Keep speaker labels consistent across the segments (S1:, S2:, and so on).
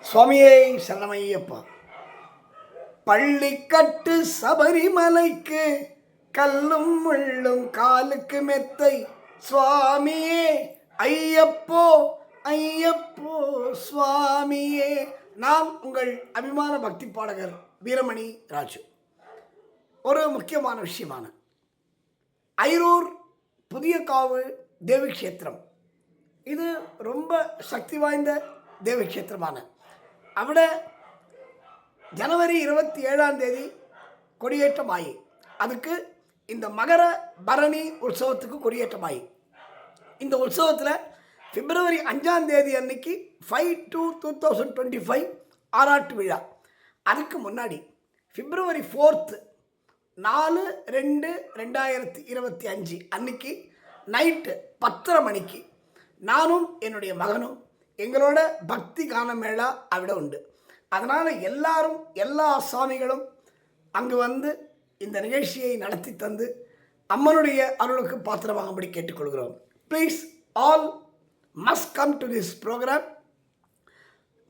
S1: சுவாமியே சரணமையப்பா. பள்ளிக்கட்டு சபரிமலைக்கு கல்லும் முள்ளும் காலுக்கு மெத்தை சுவாமியே ஐயப்போ ஐயப்போ சுவாமியே. நான் உங்கள் அபிமான பக்தி பாடகர் வீரமணி ராஜு. ஒரு முக்கியமான விஷயமான ஐரூர் புதிய காவு தேவக்ஷேத்திரம், இது ரொம்ப சக்தி வாய்ந்த தேவக்ஷேத்திரமான அவட ஜனவரி 27 கொடியேற்றம் ஆகி, அதுக்கு இந்த மகர பரணி உற்சவத்துக்கு கொடியேற்றம் ஆகி, இந்த உற்சவத்தில் பிப்ரவரி 5 அன்னைக்கு 5/2/2025 ஆராட்டு விழா. அதுக்கு முன்னாடி பிப்ரவரி 4 4/2/2025 அன்னைக்கு நைட்டு 10:30 மணிக்கு நானும் என்னுடைய மகனும் எங்களோட பக்தி கான மேளா அவிட உண்டு. அதனால் எல்லாரும் எல்லா சாமிகளும் அங்கு வந்து இந்த நிகழ்ச்சியை நடத்தி தந்து அம்மனுடைய அருளுக்கு பாத்திரமாகும்படி கேட்டுக்கொள்கிறோம். Please all must come to this program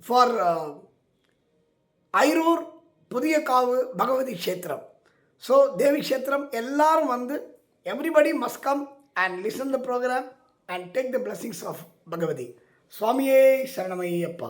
S1: for ஐரூர் புதிய காவு பகவதி க்ஷேத்திரம். ஸோ தேவி க்ஷேத்திரம் எல்லாரும் வந்து everybody must come and listen the program and take the blessings of Bhagavati. சுவாமியே சரணமையப்பா.